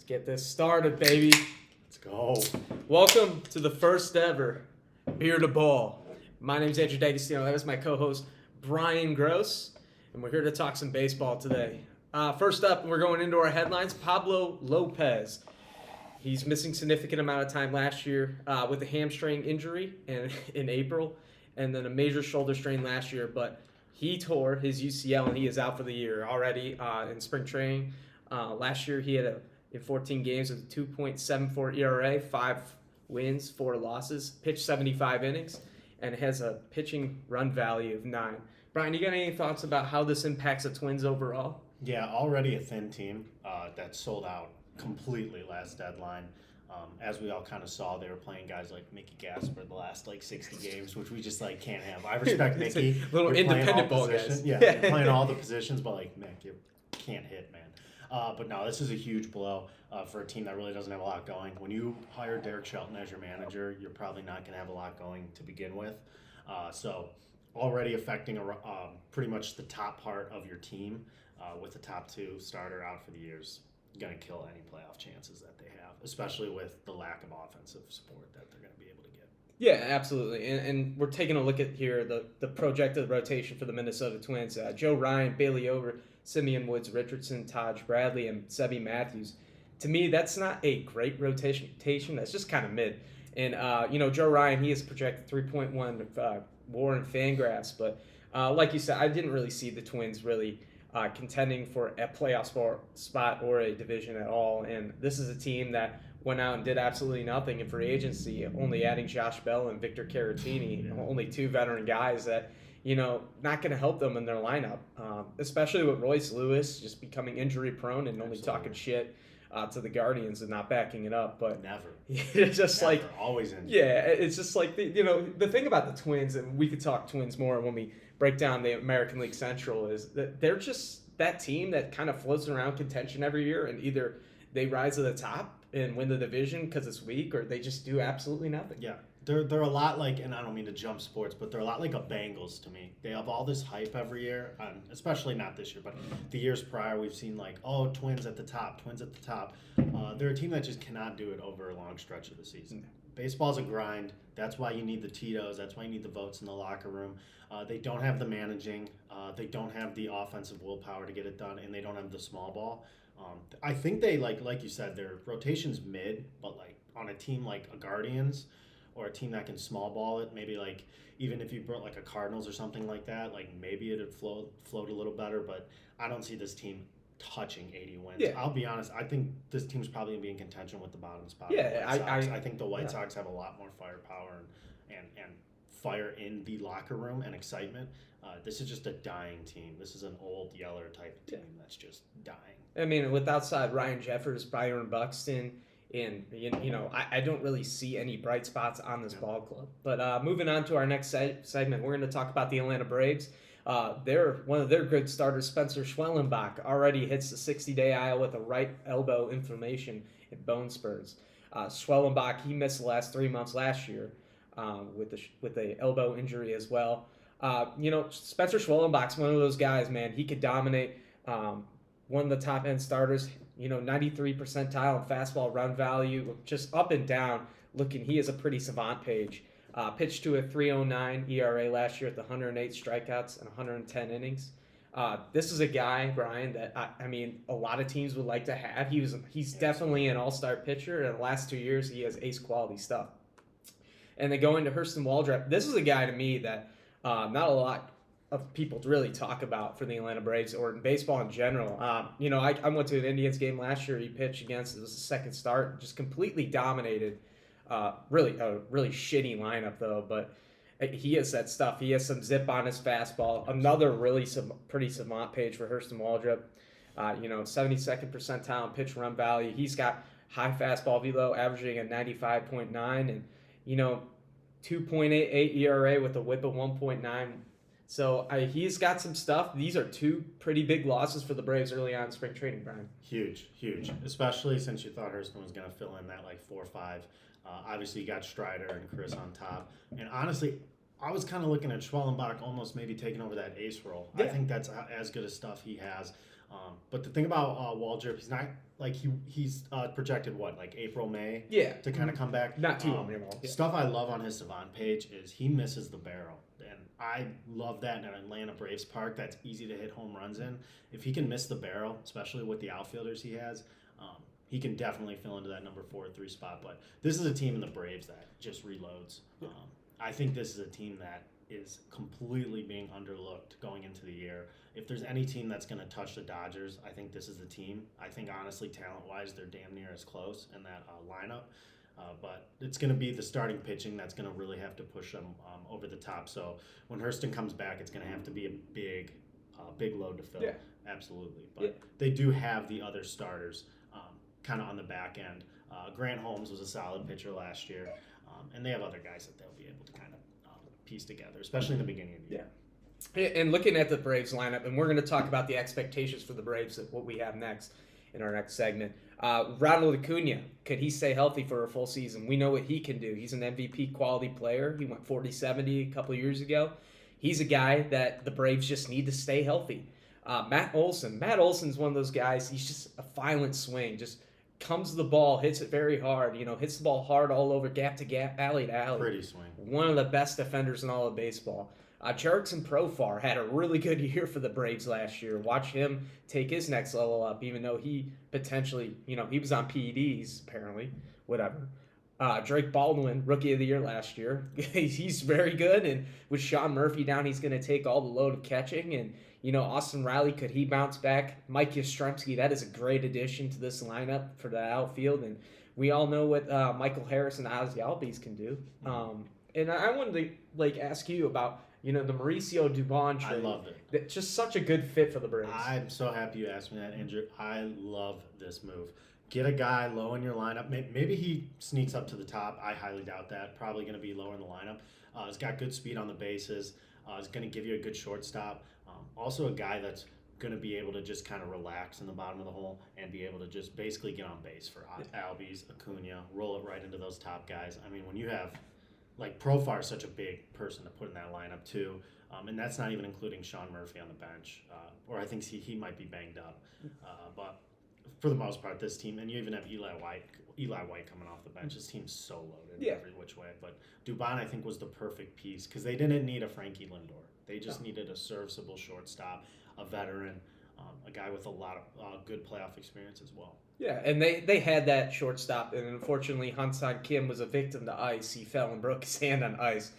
Get this started, baby. Let's go. Welcome to the first ever Beer to Ball. My name's Andrew D'Agostino. That is my co-host, Brian Gross, and we're here to talk some baseball today. First up, we're going into our headlines. Pablo López. He's missing significant amount of time last year with a hamstring injury in April, and then a major shoulder strain last year, but he tore his UCL and he is out for the year already in spring training. Last year he had in 14 games with a 2.74 ERA, 5 wins, 4 losses, pitched 75 innings, and has a pitching run value of 9. Brian, you got any thoughts about how this impacts the Twins overall? Yeah, already a thin team that sold out completely last deadline. As we all kind of saw, they were playing guys like Mickey Gasper the last 60 games, which we just can't have. I respect Mickey. Little independent ball guys. Yeah, you're playing all the positions, but Mick, you can't hit, man. But no, this is a huge blow for a team that really doesn't have a lot going. When you hire Derek Shelton as your manager, you're probably not going to have a lot going to begin with. So already affecting pretty much the top part of your team with the top 2 starter out for the years. Going to kill any playoff chances that they have, especially with the lack of offensive support that they're going to be able to get. Yeah, absolutely. And we're taking a look at here the projected rotation for the Minnesota Twins. Joe Ryan, Bailey Over, Simeon Woods, Richardson, Taj Bradley, and Sebi Matthews. To me, that's not a great rotation. That's just kind of mid. And, Joe Ryan, he is projected 3.1 WAR and Fangraphs. But like you said, I didn't really see the Twins really contending for a playoff spot or a division at all. And this is a team that went out and did absolutely nothing in free agency, only adding Josh Bell and Victor Caratini, only 2 veteran guys that, not going to help them in their lineup, especially with Royce Lewis just becoming injury prone and only talking shit to the Guardians and not backing it up. But never. It's just never. Always injured. Yeah, it's just the thing about the Twins, and we could talk Twins more when we break down the American League Central, is that they're just that team that kind of floats around contention every year, and either they rise to the top and win the division because it's weak, or they just do absolutely nothing. Yeah, they're a lot and I don't mean to jump sports, but they're a lot like a Bengals to me. They have all this hype every year, especially not this year, but the years prior we've seen Twins at the top. They're a team that just cannot do it over a long stretch of the season. Baseball's a grind. That's why you need the Tito's. That's why you need the votes in the locker room. They don't have the managing. They don't have the offensive willpower to get it done, and they don't have the small ball. I think they, like you said, their rotation's mid, but on a team like a Guardians or a team that can small ball it, maybe even if you brought a Cardinals or something like that, maybe it'd float a little better, but I don't see this team touching 80 wins. Yeah. I'll be honest, I think this team's probably going to be in contention with the bottom spot. Yeah, I think the White Sox have a lot more firepower and fire in the locker room and excitement. This is just a dying team. This is an old Yeller type of team that's just dying. I mean, with outside Ryan Jeffers, Byron Buxton, and I don't really see any bright spots on this ball club. But moving on to our next segment, we're going to talk about the Atlanta Braves. One of their good starters, Spencer Schwellenbach, already hits the 60-day IL with a right elbow inflammation and bone spurs. Schwellenbach, he missed the last 3 months last year with a elbow injury as well. Spencer Schwellenbach's one of those guys, man. He could dominate. One of the top end starters. 93 percentile in fastball run value, just up and down. He is a pretty savant page. Pitched to a 3.09 ERA last year with 108 strikeouts and 110 innings. This is a guy, Brian, that a lot of teams would like to have. He's definitely an all-star pitcher. In the last 2 years, he has ace quality stuff. And then going to Hurston Waldrep, this is a guy to me that not a lot of people to really talk about for the Atlanta Braves or in baseball in general. I went to an Indians game last year. He pitched against, it was the second start, just completely dominated. Really shitty lineup though, but he has that stuff. He has some zip on his fastball. Another pretty savant page for Hurston Waldrep. 72nd percentile in pitch run value. He's got high fastball velo, averaging a 95.9, and 2.88 ERA with a WHIP of 1.9. So he's got some stuff. These are 2 pretty big losses for the Braves early on in spring training, Brian. Huge, especially since you thought Hurston was going to fill in that 4-5. Obviously, you got Strider and Chris on top. And honestly, I was kind of looking at Schwellenbach almost maybe taking over that ace role. Yeah. I think that's as good as stuff he has. But the thing about Waldrop, he's not like he's projected like April, May to kind of come back. Not too long anymore. Yeah. Stuff I love on his Savant page is he misses the barrel. And I love that in an Atlanta Braves park that's easy to hit home runs in. If he can miss the barrel, especially with the outfielders he has, he can definitely fill into that number 4 or 3 spot. But this is a team in the Braves that just reloads. I think this is a team that is completely being underlooked going into the year. If there's any team that's going to touch the Dodgers, I think this is the team. I think, honestly, talent-wise, they're damn near as close in that lineup. But it's going to be the starting pitching that's going to really have to push them over the top. So when Hurston comes back, it's going to have to be a big load to fill. Yeah. Absolutely. But they do have the other starters kind of on the back end. Grant Holmes was a solid pitcher last year. And they have other guys that they'll be able to kind of piece together, especially in the beginning of the year. And looking at the Braves lineup, and we're going to talk about the expectations for the Braves, what we have next in our next segment. Ronald Acuna, could he stay healthy for a full season? We know what he can do. He's an MVP quality player. He went 40-70 a couple of years ago. He's a guy that the Braves just need to stay healthy. Matt Olson's one of those guys. He's just a violent swing, just comes to the ball, hits it very hard, hits the ball hard all over, gap to gap, alley to alley. Pretty swing. One of the best defenders in all of baseball. Jerickson Profar had a really good year for the Braves last year. Watch him take his next level up, even though he potentially, he was on PEDs, apparently, whatever. Drake Baldwin, Rookie of the Year last year. He's very good, and with Sean Murphy down, he's going to take all the load of catching, and Austin Riley, could he bounce back? Mike Yastrzemski, that is a great addition to this lineup for the outfield, and we all know what Michael Harris and Ozzy Albies can do. And I wanted to ask you about the Mauricio Dubon trade. I loved it. Just such a good fit for the Braves. I'm so happy you asked me that, Andrew. I love this move. Get a guy low in your lineup. Maybe he sneaks up to the top. I highly doubt that. Probably going to be lower in the lineup. He's got good speed on the bases. He's going to give you a good shortstop. Also a guy that's going to be able to just kind of relax in the bottom of the hole and be able to just basically get on base for Albies, Acuna, roll it right into those top guys. I mean, when you have, Profar is such a big person to put in that lineup too, and that's not even including Sean Murphy on the bench, or I think he might be banged up. But for the most part, this team, and you even have Eli White coming off the bench. This team's so loaded every which way. But Dubon, I think, was the perfect piece because they didn't need a Frankie Lindor. They just needed a serviceable shortstop, a veteran, a guy with a lot of good playoff experience as well. Yeah, and they had that shortstop, and unfortunately, Han-San Kim was a victim to ice. He fell and broke his hand on ice.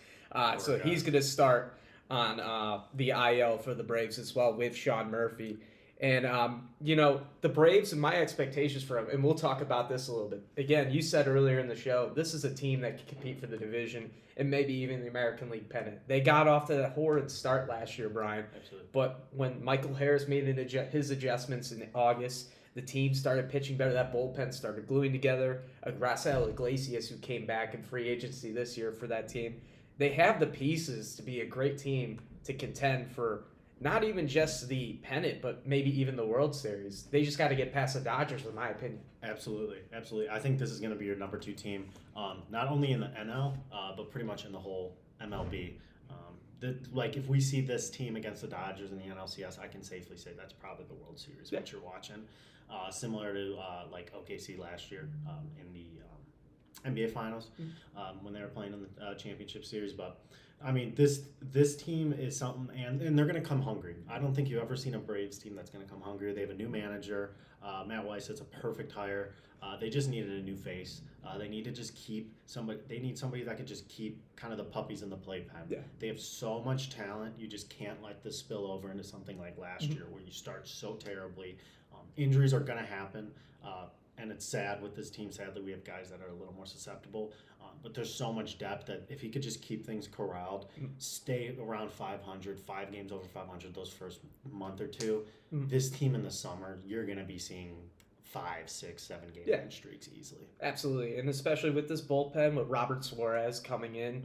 So he's going to start on the IL for the Braves as well with Sean Murphy. And, the Braves and my expectations for them, and we'll talk about this a little bit. Again, you said earlier in the show, this is a team that can compete for the division and maybe even the American League pennant. They got off to that horrid start last year, Brian. Absolutely. But when Michael Harris made his adjustments in August, the team started pitching better. That bullpen started gluing together. Rafael Iglesias, who came back in free agency this year for that team. They have the pieces to be a great team to contend for not even just the pennant, but maybe even the World Series. They just got to get past the Dodgers, in my opinion. Absolutely. I think this is going to be your number 2 team, not only in the NL, but pretty much in the whole MLB. If we see this team against the Dodgers in the NLCS, I can safely say that's probably the World Series what you're watching. Similar to OKC last year in the NBA Finals when they were playing in the championship series, but. I mean, this team is something, and they're going to come hungry. I don't think you've ever seen a Braves team that's going to come hungry. They have a new manager. Matt Weiss, it's a perfect hire. They just needed a new face. They need to just keep somebody. They need somebody that could just keep kind of the puppies in the playpen. Yeah. They have so much talent. You just can't let this spill over into something like last year where you start so terribly. Injuries are going to happen. And it's sad with this team. Sadly, we have guys that are a little more susceptible. But there's so much depth that if he could just keep things corralled, stay around 500, 5 games over 500 those first month or two, this team in the summer, you're going to be seeing 5, 6, 7 game win streaks easily. Absolutely. And especially with this bullpen, with Robert Suarez coming in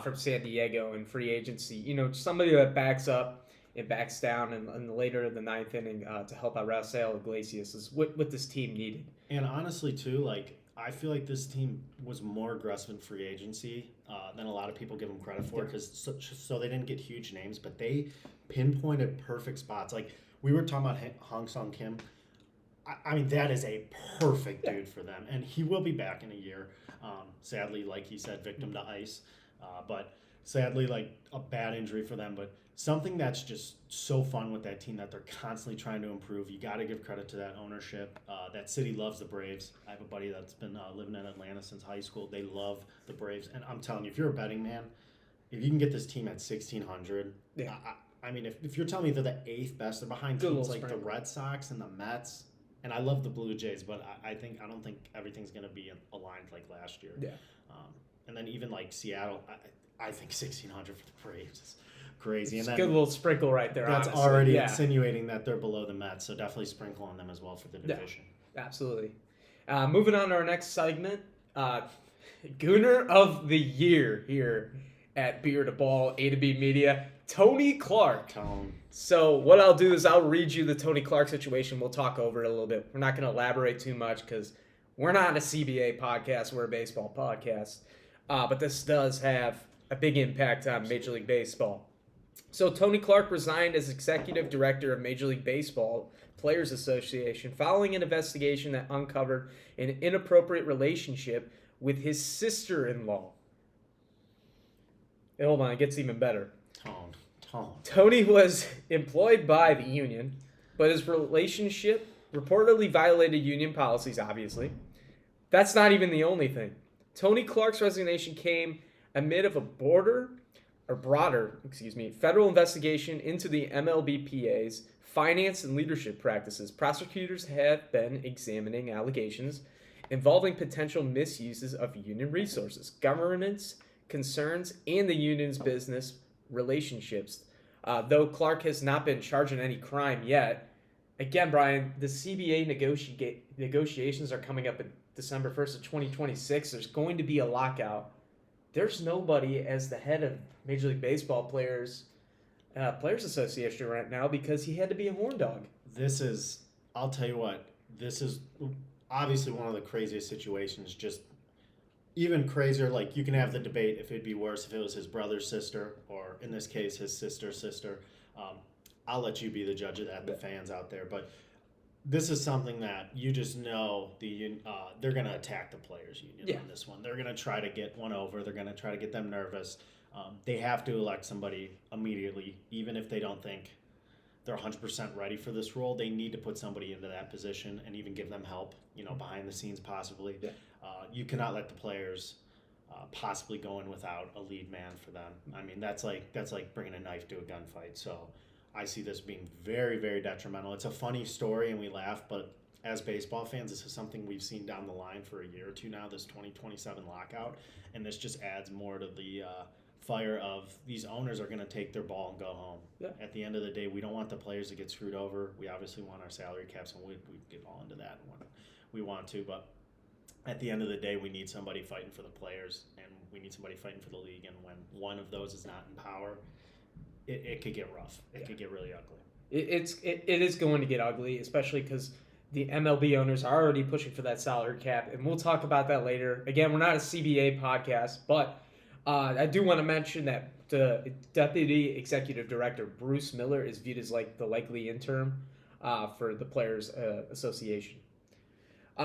from San Diego in free agency, somebody that backs up and backs down in later in the 9th inning to help out Rafael Iglesias is what this team needed. And honestly, too, I feel like this team was more aggressive in free agency than a lot of people give them credit for because so they didn't get huge names, but they pinpointed perfect spots. we were talking about Hong Sung Kim. I mean, that is a perfect dude for them, and he will be back in a year. Sadly, like he said, victim to ice, but sadly, like a bad injury for them. But something that's just so fun with that team that they're constantly trying to improve. You got to give credit to that ownership. That city loves the Braves. I have a buddy that's been living in Atlanta since high school. They love the Braves, and I'm telling you, if you're a betting man, if you can get this team at 1,600, Yeah. I mean, if you're telling me they're the 8th best, they're behind Good teams little like the Red Sox and the Mets. And I love the Blue Jays, but I don't think everything's going to be aligned like last year. Yeah. And then even like Seattle, I think 1,600 for the Braves is crazy. It's And a then good little sprinkle right there. that's honestly. already Yeah. insinuating that they're below the Mets, so definitely sprinkle on them as well for the division. Absolutely. Moving on to our next segment, Gooner of the Year here at Beer to Ball, A to B Media, Tony Clark. Tone. So what I'll do is I'll read you the Tony Clark situation. We'll talk over it a little bit. We're not going to elaborate too much because we're not a CBA podcast. We're a baseball podcast. But this does have a big impact on Major League Baseball. So Tony Clark resigned as executive director of Major League Baseball Players Association following an investigation that uncovered an inappropriate relationship with his sister-in-law. Hey, hold on, it gets even better. Tone. Tony was employed by the union, but his relationship reportedly violated union policies, obviously. That's not even the only thing. Tony Clark's resignation came amid of a broader federal investigation into the MLBPA's finance and leadership practices. Prosecutors have been examining allegations involving potential misuses of union resources, governance concerns, and the union's business relationships. Though Clark has not been charged in any crime yet, again, Brian, the CBA negotiations are coming up in December 1st of 2026. There's going to be a lockout. There's nobody as the head of Major League Baseball Players Association right now because he had to be a horn dog. I'll tell you what, this is obviously one of the craziest situations, just even crazier. Like, you can have the debate if it'd be worse if it was his brother's sister, or in this case, his sister's sister. I'll let you be the judge of that, the fans out there. But this is something that you just know they're going to attack the players' union on this one. They're going to try to get one over. They're going to try to get them nervous. They have to elect somebody immediately, even if they don't think they're 100% ready for this role. They need to put somebody into that position and even give them help, behind the scenes possibly. Yeah. You cannot let the players possibly go in without a lead man for them. I mean, that's like bringing a knife to a gunfight. So I see this being very, very detrimental. It's a funny story and we laugh, but as baseball fans, this is something we've seen down the line for a year or two now, this 2027 lockout, and this just adds more to the fire of these owners are going to take their ball and go home. Yeah. At the end of the day, we don't want the players to get screwed over. We obviously want our salary caps, and we get all into that when we want to, but at the end of the day, we need somebody fighting for the players, and we need somebody fighting for the league, and when one of those is not in power, it could get rough. It could get really ugly. It is going to get ugly, especially because the MLB owners are already pushing for that salary cap, and we'll talk about that later. Again, we're not a CBA podcast, but I do want to mention that the Deputy Executive Director, Bruce Miller, is viewed as like the likely interim for the Players Association.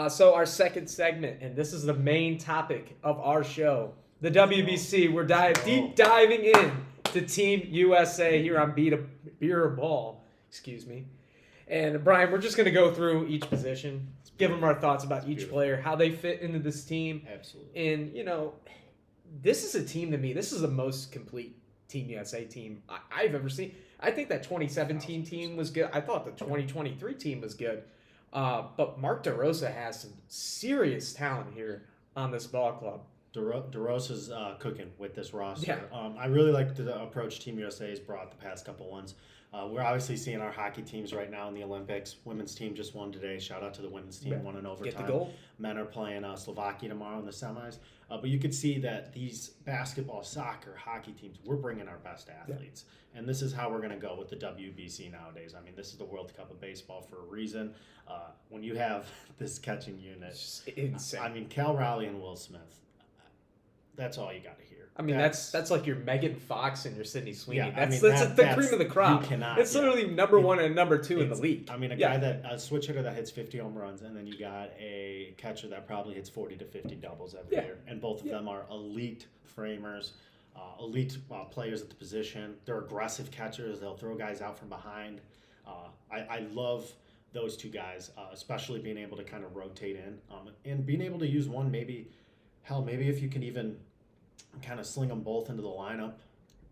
So our second segment, and this is the main topic of our show, the WBC. We're deep diving in to Team USA here on Beer Ball. Excuse me. And Brian, we're just going to go through each position, give them our thoughts about each player, how they fit into this team. Absolutely. And, this is a team to me. This is the most complete Team USA team I've ever seen. I think that 2017 team was good. I thought the 2023 team was good. But Mark DeRosa has some serious talent here on this ball club. DeRosa's cooking with this roster. Yeah. I really like the approach Team USA has brought the past couple ones. We're obviously seeing our hockey teams right now in the Olympics. Women's team just won today. Shout out to the women's team, won in overtime. Get the goal. Men are playing Slovakia tomorrow in the semis. But you could see that these basketball, soccer, hockey teams, we're bringing our best athletes. Yeah. And this is how we're going to go with the WBC nowadays. I mean, this is the World Cup of baseball for a reason. When you have this catching unit, it's insane. I mean, Cal Raleigh and Will Smith. That's all you got to hear. I mean, that's like your Megan Fox and your Sydney Sweeney. Yeah, That's the that's cream of the crop. You cannot. It's literally number one and number two in the league. I mean, a switch hitter that hits 50 home runs, and then you got a catcher that probably hits 40 to 50 doubles every year, and both of them are elite framers, elite players at the position. They're aggressive catchers. They'll throw guys out from behind. I love those two guys, especially being able to kind of rotate in and being able to use one. Maybe if you can even kind of sling them both into the lineup,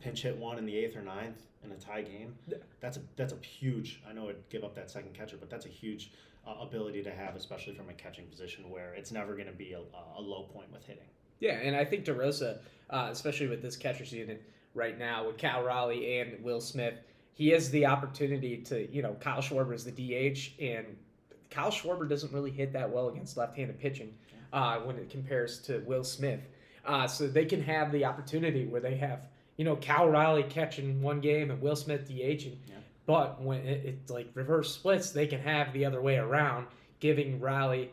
pinch hit one in the 8th or 9th in a tie game. That's a huge. I know it'd give up that second catcher, but that's a huge ability to have, especially from a catching position where it's never going to be a low point with hitting. Yeah, and I think DeRosa, especially with this catcher's unit right now with Cal Raleigh and Will Smith, he has the opportunity to, Kyle Schwarber is the DH, and Kyle Schwarber doesn't really hit that well against left-handed pitching when it compares to Will Smith. So they can have the opportunity where they have, Cal Raleigh catching one game and Will Smith DHing. Yeah. But when it's like reverse splits, they can have the other way around, giving Raleigh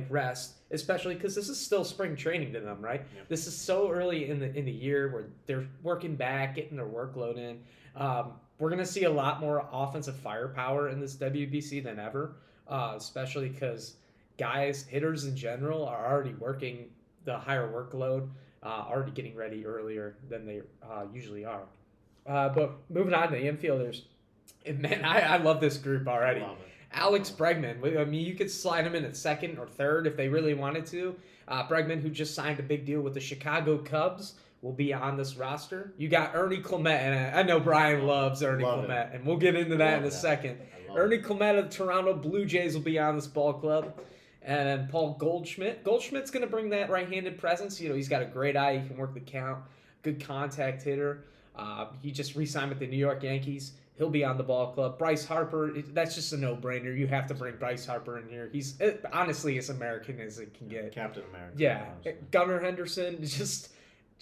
rest, especially because this is still spring training to them, right? Yeah. This is so early in the year where they're working back, getting their workload in. We're going to see a lot more offensive firepower in this WBC than ever, especially because hitters in general are already working the higher workload, already getting ready earlier than they usually are. But moving on to the infielders, man, I love this group already. I love it. Alex Bregman, I mean, you could slide him in at second or third if they really wanted to. Bregman, who just signed a big deal with the Chicago Cubs, will be on this roster. You got Ernie Clement, and I know Brian loves Ernie Clement, and we'll get into that in a second. Ernie Clement of the Toronto Blue Jays will be on this ball club. And then Paul Goldschmidt. Goldschmidt's going to bring that right-handed presence. He's got a great eye. He can work the count. Good contact hitter. He just re-signed with the New York Yankees. He'll be on the ball club. Bryce Harper, that's just a no-brainer. You have to bring Bryce Harper in here. He's honestly as American as it can get. Captain America. Yeah. Gunnar Henderson, just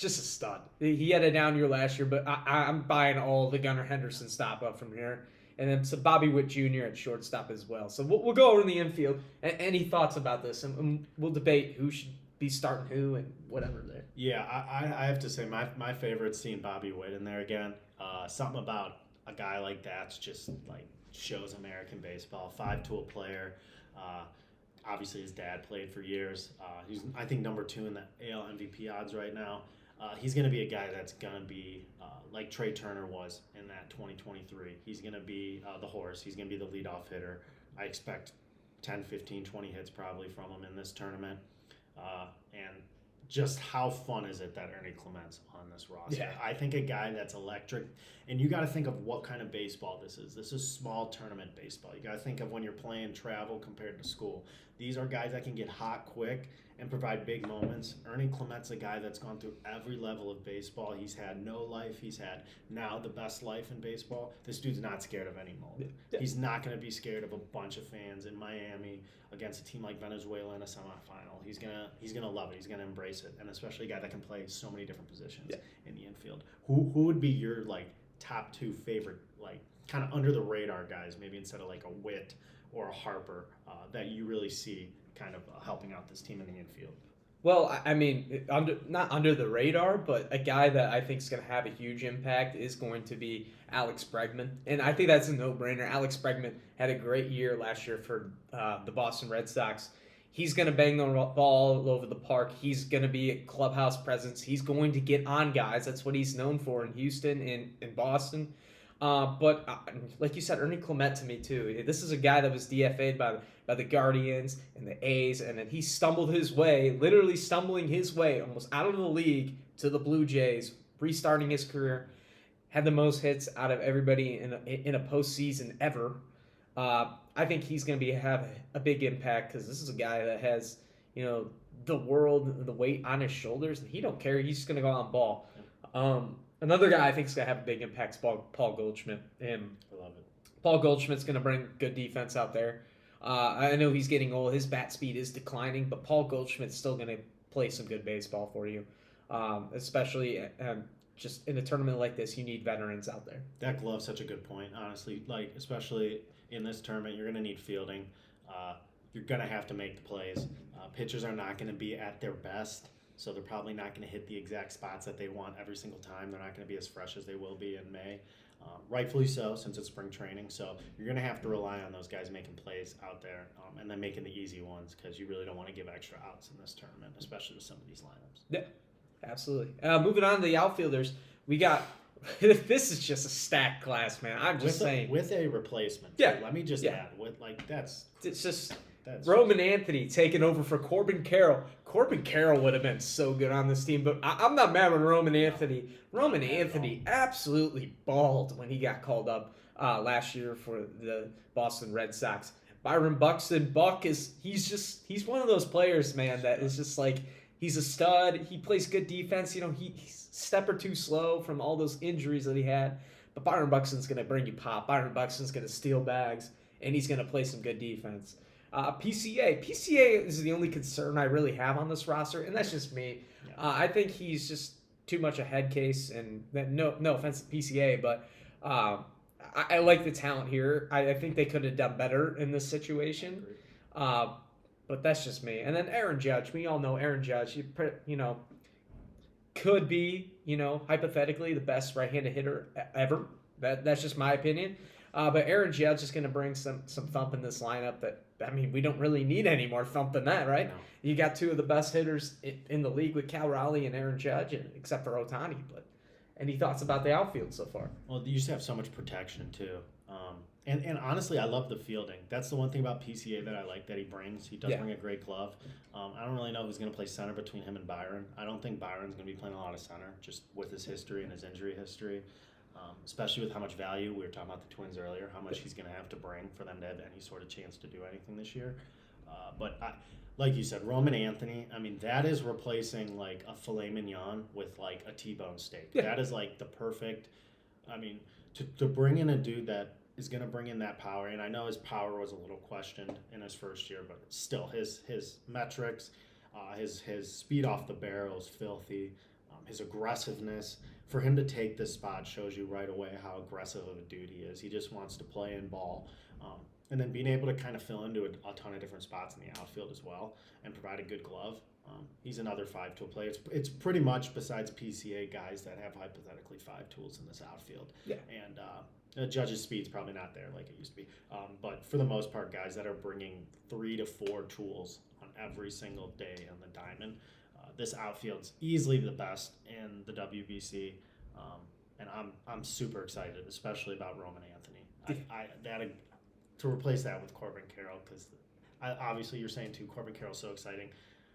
a stud. He had a down year last year, but I'm buying all the Gunnar Henderson stop up from here. And then some Bobby Witt Jr. at shortstop as well. So we'll go over in the infield. Any thoughts about this? And we'll debate who should be starting who and whatever there. Yeah, I have to say my favorite's seeing Bobby Witt in there again. Something about a guy like that's just shows American baseball. 5-tool player. Obviously, his dad played for years. He's, I think, number 2 in the AL MVP odds right now. He's going to be a guy that's going to be like Trey Turner was in that 2023. He's going to be the horse. He's going to be the leadoff hitter. I expect 10, 15, 20 hits probably from him in this tournament. And just how fun is it that Ernie Clement's on this roster? Yeah. I think a guy that's electric. And you got to think of what kind of baseball this is. This is small tournament baseball. You got to think of when you're playing travel compared to school. These are guys that can get hot quick and provide big moments. Ernie Clement's a guy that's gone through every level of baseball. He's had no life. He's had now the best life in baseball. This dude's not scared of any moment. Yeah. He's not going to be scared of a bunch of fans in Miami against a team like Venezuela in a semifinal. He's gonna love it. He's gonna embrace it, and especially a guy that can play so many different positions in the infield. Who would be your top 2 favorite kind of under the radar guys, maybe instead of a Witt or a Harper that you really see kind of helping out this team in the infield? Well, I mean, not under the radar, but a guy that I think is going to have a huge impact is going to be Alex Bregman. And I think that's a no-brainer. Alex Bregman had a great year last year for the Boston Red Sox. He's going to bang the ball all over the park. He's going to be a clubhouse presence. He's going to get on guys. That's what he's known for in Houston and in Boston. But like you said, Ernie Clement to me too. This is a guy that was DFA'd by the Guardians and the A's, and then he literally stumbling his way almost out of the league to the Blue Jays, restarting his career. Had the most hits out of everybody in a postseason ever. I think he's going to have a big impact because this is a guy that has the world, the weight on his shoulders, and he don't care. He's just going to go out and ball. Another guy I think is going to have a big impact is Paul Goldschmidt. I love it. Paul Goldschmidt's going to bring good defense out there. I know he's getting old. His bat speed is declining, but Paul Goldschmidt's still going to play some good baseball for you, especially just in a tournament like this. You need veterans out there. That glove's such a good point, honestly. Especially in this tournament, you're going to need fielding. You're going to have to make the plays. Pitchers are not going to be at their best. so they're probably not going to hit the exact spots that they want every single time. They're not going to be as fresh as they will be in May. Rightfully so, since it's spring training. So you're going to have to rely on those guys making plays out there, and then making the easy ones, because you really don't want to give extra outs in this tournament, especially with some of these lineups. Yeah, absolutely. Moving on to the outfielders, we got this is just a stacked class, man. I'm just saying. With a replacement. Yeah. Let me just add, It's just Roman Anthony taking over for Corbin Carroll. Corbin Carroll would have been so good on this team, but I'm not mad with Roman Anthony. Roman Anthony absolutely balled when he got called up last year for the Boston Red Sox. Byron Buxton, he's one of those players, man, that is just like, he's a stud. He plays good defense. You know, he's a step or two slow from all those injuries that he had. But Byron Buxton's going to bring you pop. Byron Buxton's going to steal bags, and he's going to play some good defense. PCA is the only concern I really have on this roster, and that's just me. I think he's just too much a head case, and no offense to PCA, but I like the talent here. I think they could have done better in this situation. But that's just me. And then Aaron Judge. We all know Aaron Judge. Could be, hypothetically the best right-handed hitter ever. That's just my opinion. But Aaron Judge is going to bring some thump in this lineup we don't really need any more thump than that, right? No. You got two of the best hitters in the league with Cal Raleigh and Aaron Judge, except for Ohtani. But any thoughts about the outfield so far? Well, you just have so much protection, too. And honestly, I love the fielding. That's the one thing about PCA that I like that he brings. He does bring a great glove. I don't really know who's going to play center between him and Byron. I don't think Byron's going to be playing a lot of center, just with his history and his injury history, especially with how much value. We were talking about the Twins earlier, how much he's going to have to bring for them to have any sort of chance to do anything this year. But like you said, Roman Anthony, that is replacing like a filet mignon with like a T-bone steak. Yeah. That is like the perfect, to bring in a dude that is going to bring in that power. And I know his power was a little questioned in his first year, but still his metrics, his speed off the barrel is filthy. His aggressiveness, for him to take this spot shows you right away how aggressive of a dude he is. He just wants to play and ball. And then being able to kind of fill into a ton of different spots in the outfield as well and provide a good glove. He's another 5-tool player. It's pretty much, besides PCA, guys that have hypothetically 5 tools in this outfield. Yeah. And Judge's speed's probably not there like it used to be. But for the most part, guys that are bringing 3 to 4 tools on every single day on the diamond. This outfield's easily the best in the WBC, and I'm super excited, especially about Roman Anthony. To replace that with Corbin Carroll, because obviously you're saying too, Corbin Carroll's so exciting.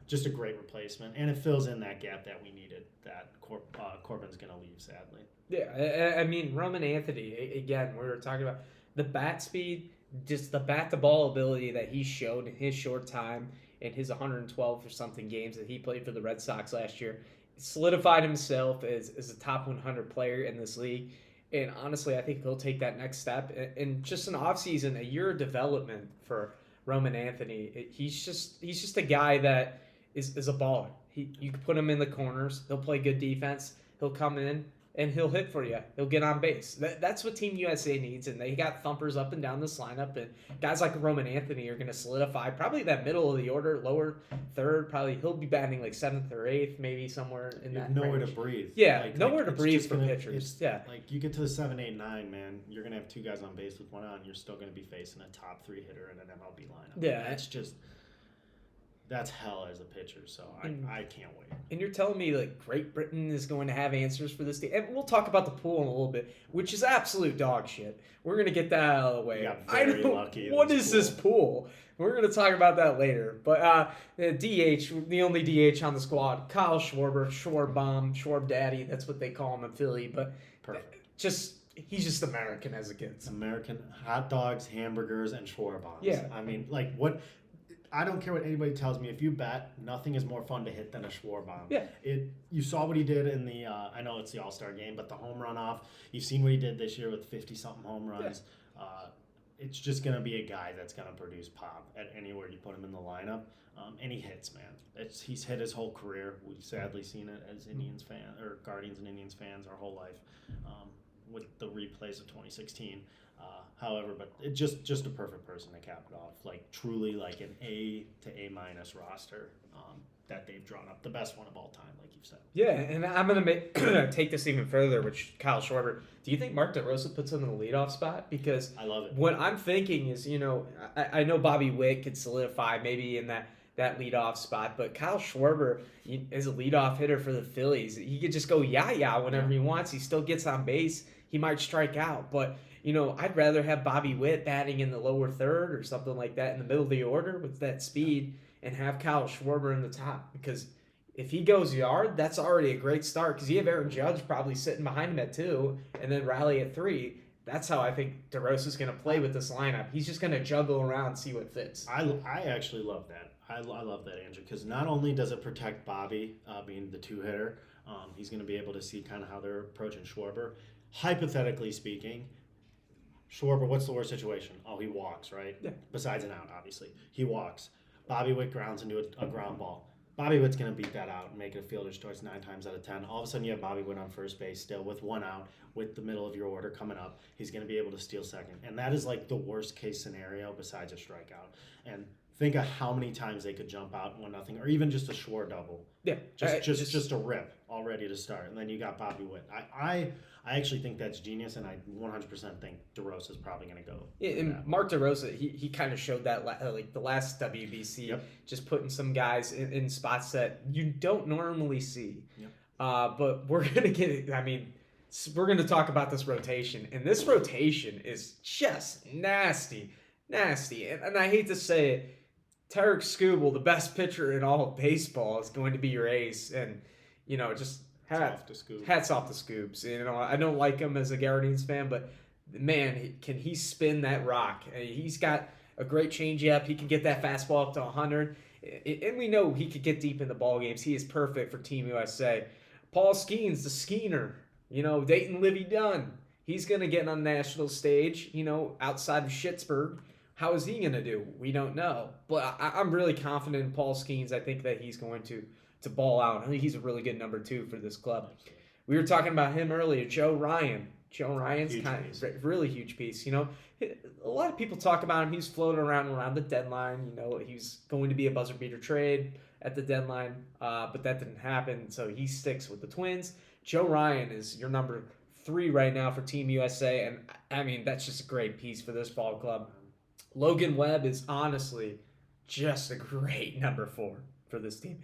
Just a great replacement, and it fills in that gap that we needed that Corbin's going to leave, sadly. Yeah, Roman Anthony, again, we were talking about the bat speed, just the bat-to-ball ability that he showed in his short time in his 112 or something games that he played for the Red Sox last year. Solidified himself as a top 100 player in this league. And honestly, I think he'll take that next step. And just an offseason, a year of development for Roman Anthony. He's just a guy that is a baller. You can put him in the corners. He'll play good defense. He'll come in and he'll hit for you. He'll get on base. That's what Team USA needs, and they got thumpers up and down this lineup. And guys like Roman Anthony are going to solidify probably that middle of the order, lower third. Probably he'll be batting like 7th or 8th, maybe somewhere in that nowhere range. To breathe. Yeah, nowhere to breathe for pitchers. Yeah, like you get to the 7, 8, 9, man, you're going to have 2 guys on base with one out, and you're still going to be facing a top 3 hitter in an MLB lineup. Yeah, that's hell as a pitcher, so I can't wait. And you're telling me like Great Britain is going to have answers for this team? And we'll talk about the pool in a little bit, which is absolute dog shit. We're going to get that out of the way. We got very lucky. What is this pool? We're going to talk about that later. But DH, the only DH on the squad, Kyle Schwarber, Schwarbomb, Schwarb Daddy. That's what they call him in Philly. But perfect. He's just American as it gets. American hot dogs, hamburgers, and Schwarbombs. Yeah. What? I don't care what anybody tells me. If you bet, nothing is more fun to hit than a Schwarbomb. Yeah. You saw what he did in the, I know it's the All-Star game, but the home run off. You've seen what he did this year with 50-something home runs. Yeah. It's just going to be a guy that's going to produce pop at anywhere you put him in the lineup. And he hits, man. He's hit his whole career. We've sadly seen it as Indians fans, or Guardians and Indians fans our whole life, with the replays of 2016. However, but it's just a perfect person to cap it off. Like truly like an A to A- roster. that they've drawn up. The best one of all time, like you've said. Yeah, and I'm gonna take this even further, which Kyle Schwarber. Do you think Mark DeRosa puts him in the leadoff spot? Because I love it. what I'm thinking is, I know Bobby Witt could solidify maybe in that leadoff spot, but Kyle Schwarber is a leadoff hitter for the Phillies. He could just go yah whenever he wants. He still gets on base. He might strike out, but I'd rather have Bobby Witt batting in the lower third or something like that in the middle of the order with that speed, and have Kyle Schwarber in the top, because if he goes yard, that's already a great start, because you have Aaron Judge probably sitting behind him at 2 and then Riley at 3. That's how I think DeRosa's going to play with this lineup. He's just going to juggle around, see what fits. I actually love that. I love that, Andrew, because not only does it protect Bobby being the 2-hitter, he's going to be able to see kind of how they're approaching Schwarber. Hypothetically speaking, Schwarber, what's the worst situation? Oh, he walks, right? Yeah. Besides an out, obviously. He walks. Bobby Witt grounds into a ground ball. Bobby Witt's going to beat that out and make it a fielder's choice 9 times out of 10. All of a sudden, you have Bobby Witt on first base still with 1 out, with the middle of your order coming up. He's going to be able to steal second. And that is like the worst case scenario besides a strikeout. And think of how many times they could jump out 1-0, or even just a Schwarber double. Yeah. Just a rip all ready to start. And then you got Bobby Witt. I actually think that's genius, and I 100% think DeRosa's probably going to go. Yeah, and Mark DeRosa, he kind of showed that like the last WBC, just putting some guys in spots that you don't normally see. Yep. But we're going to get, we're going to talk about this rotation, and this rotation is just nasty. And I hate to say it, Tarek Skubal, the best pitcher in all of baseball, is going to be your ace, and just hats off to Scoops. I don't like him as a Guardians fan, but man, can he spin that rock? He's got a great changeup. He can get that fastball up to 100, and we know he could get deep in the ball games. He is perfect for Team USA. Paul Skeens, the Skeener, Dayton Livy Dunn. He's gonna get on the national stage, outside of Schittsburg. How is he gonna do? We don't know, but I'm really confident in Paul Skeens. I think that he's going to ball out. I think he's a really good number 2 for this club. We were talking about him earlier, Joe Ryan. Joe Ryan's really huge piece. A lot of people talk about him. He's floating around the deadline. He's going to be a buzzer beater trade at the deadline, but that didn't happen. So he sticks with the Twins. Joe Ryan is your number 3 right now for Team USA, and that's just a great piece for this ball club. Logan Webb is honestly just a great number 4 for this team.